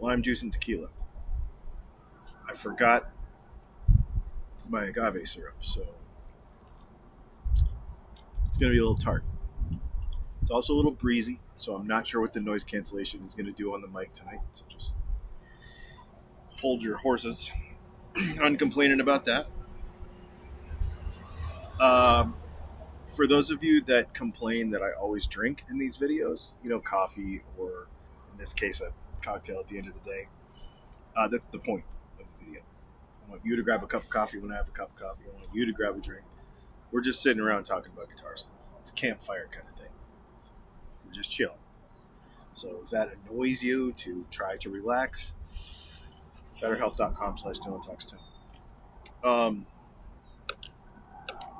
lime juice and tequila. I forgot my agave syrup, so it's going to be a little tart. It's also a little breezy, so I'm not sure what the noise cancellation is going to do on the mic tonight. So just hold your horses. I'm complaining about that. For those of you that complain that I always drink in these videos, coffee or in this case a cocktail at the end of the day, that's the point of the video. I want you to grab a cup of coffee when I have a cup of coffee. I want you to grab a drink. We're just sitting around talking about guitar stuff. It's a campfire kind of thing. So we're just chilling. So if that annoys you to try to relax, betterhelp.com/DylanTalksTone.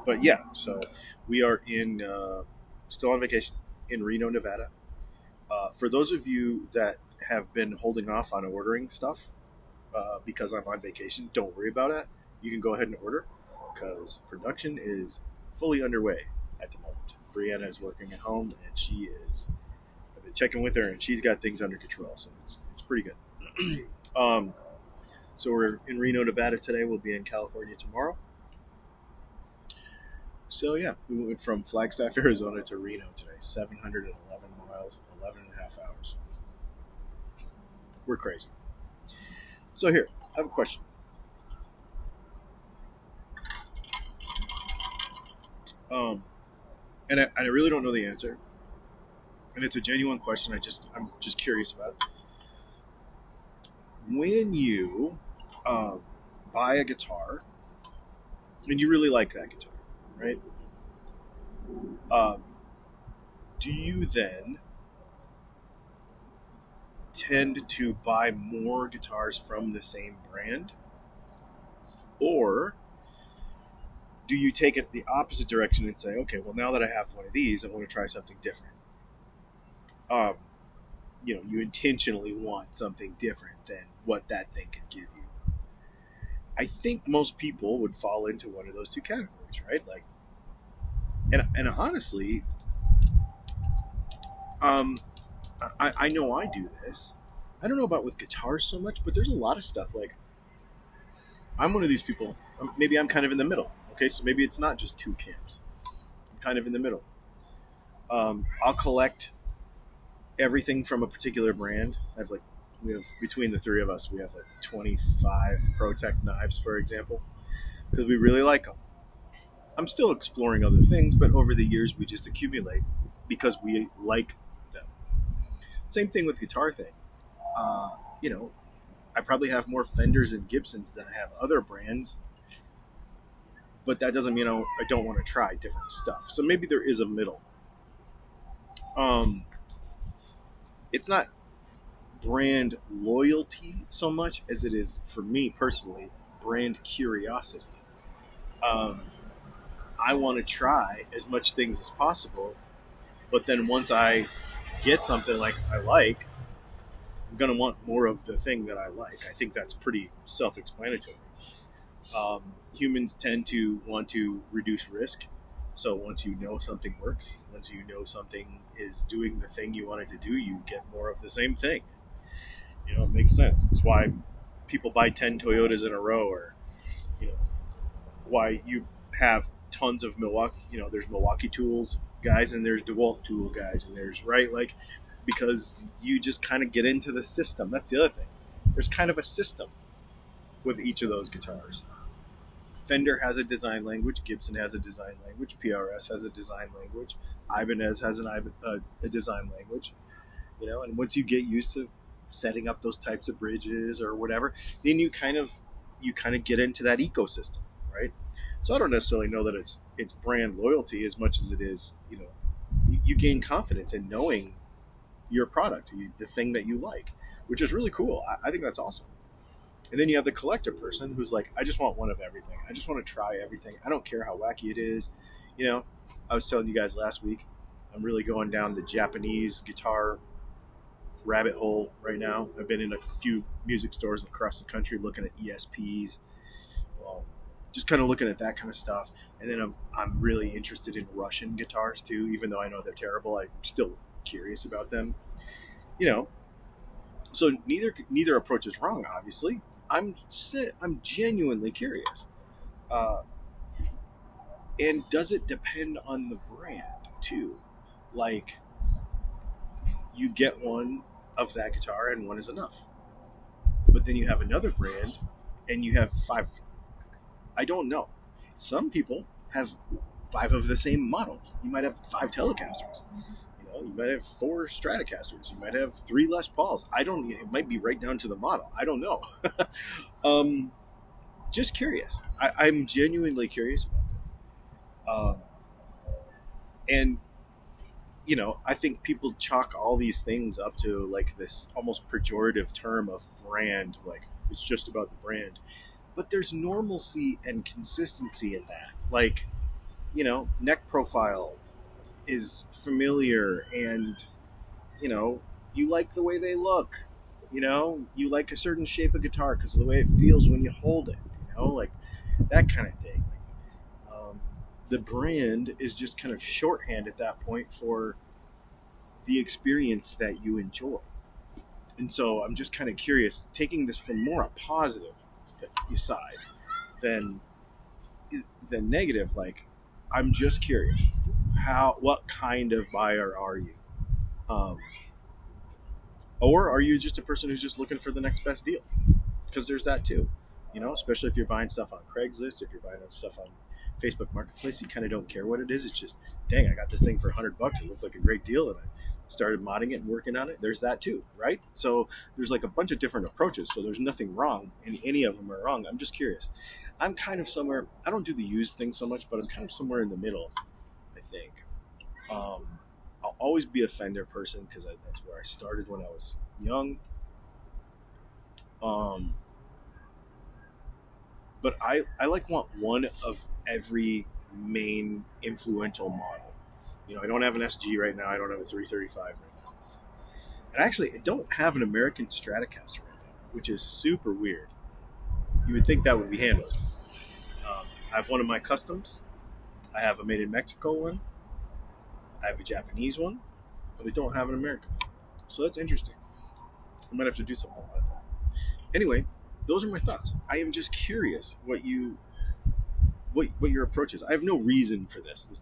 But yeah, so we are still on vacation in Reno, Nevada. For those of you that have been holding off on ordering stuff because I'm on vacation, don't worry about it. You can go ahead and order because production is fully underway at the moment. Brianna is working at home and I've been checking with her and she's got things under control, so it's pretty good. So we're in Reno, Nevada today. We'll be in California tomorrow. So yeah, we went from Flagstaff, Arizona to Reno today. 711 miles, 11 and a half hours. We're crazy. So here, I have a question. And I really don't know the answer. And it's a genuine question. I'm just curious about it. When you buy a guitar and you really like that guitar, right? Do you then tend to buy more guitars from the same brand? Or do you take it the opposite direction and say, okay, well, now that I have one of these, I want to try something different? You intentionally want something different than what that thing can give you. I think most people would fall into one of those two categories, right? Like, and honestly, I know I do this. I don't know about with guitars so much, but there's a lot of stuff. Like, I'm one of these people. Maybe I'm kind of in the middle. Okay, so maybe it's not just two camps. I'm kind of in the middle. I'll collect everything from a particular brand. We have between the three of us, we have like 25 ProTech knives, for example, because we really like them. I'm still exploring other things, but over the years we just accumulate because we like them. Same thing with guitar thing. I probably have more Fenders and Gibsons than I have other brands, but that doesn't mean I don't want to try different stuff. So maybe there is a middle. It's not brand loyalty so much as it is, for me personally, brand curiosity. I want to try as much things as possible, but then once I get something like I like, I'm going to want more of the thing that I like. I think that's pretty self-explanatory. Humans tend to want to reduce risk. So once you know something works, once you know something is doing the thing you want it to do, you get more of the same thing. It makes sense. It's why people buy 10 Toyotas in a row, or, why you have tons of Milwaukee, there's Milwaukee Tools guys and there's DeWalt Tool guys and there's, right? Like, because you just kind of get into the system. That's the other thing. There's kind of a system with each of those guitars. Fender has a design language. Gibson has a design language. PRS has a design language. Ibanez has a design language. And once you get used to setting up those types of bridges or whatever, then you kind of get into that ecosystem, right? So I don't necessarily know that it's brand loyalty as much as it is, you gain confidence in knowing your product, the thing that you like, which is really cool. I think that's awesome. And then you have the collector person who's like, I just want one of everything. I just want to try everything. I don't care how wacky it is. I was telling you guys last week, I'm really going down the Japanese guitar rabbit hole right now. I've been in a few music stores across the country looking at ESPs, just kind of looking at that kind of stuff. And then I'm really interested in Russian guitars too, even though I know they're terrible. I'm still curious about them. So neither approach is wrong. Obviously, I'm genuinely curious. Uh, and does it depend on the brand too? Like, you get one of that guitar and one is enough, but then you have another brand and you have five. I don't know. Some people have five of the same model. You might have five Telecasters. You might have four Stratocasters. You might have three Les Pauls. I don't. It might be right down to the model. I don't know. um, just curious. I'm genuinely curious about this. Um, and I think people chalk all these things up to like this almost pejorative term of brand. Like, it's just about the brand. But there's normalcy and consistency in that. Like, neck profile is familiar, and you like the way they look. You like a certain shape of guitar because of the way it feels when you hold it. Like that kind of thing. The brand is just kind of shorthand at that point for the experience that you enjoy. And so I'm just kind of curious, taking this from more a positive side than negative. Like, I'm just curious, what kind of buyer are you? Or are you just a person who's just looking for the next best deal? Because there's that too, especially if you're buying stuff on Craigslist, if you're buying stuff on Facebook Marketplace, you kind of don't care what it is. It's just, dang, I got this thing for $100. It looked like a great deal, and I started modding it and working on it. There's that too, right? So there's like a bunch of different approaches. So there's nothing wrong, and any of them are wrong. I'm just curious. I'm kind of somewhere. I don't do the used thing so much, but I'm kind of somewhere in the middle, I think. I'll always be a Fender person because that's where I started when I was young. But I want one of every main influential model. I don't have an SG right now. I don't have a 335 right now. And actually, I don't have an American Stratocaster right now, which is super weird. You would think that would be handled. I have one of my customs. I have a made in Mexico one. I have a Japanese one, but I don't have an American. So that's interesting. I might have to do something about that. Anyway, those are my thoughts. I am just curious what your approach is. I have no reason for this.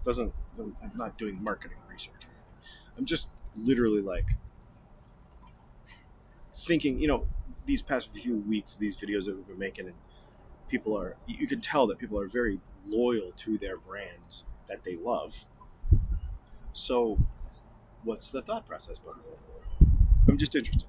I'm not doing marketing research or anything. I'm just literally like thinking, these past few weeks, these videos that we've been making, and you can tell that people are very loyal to their brands that they love. So what's the thought process behind it? I'm just interested.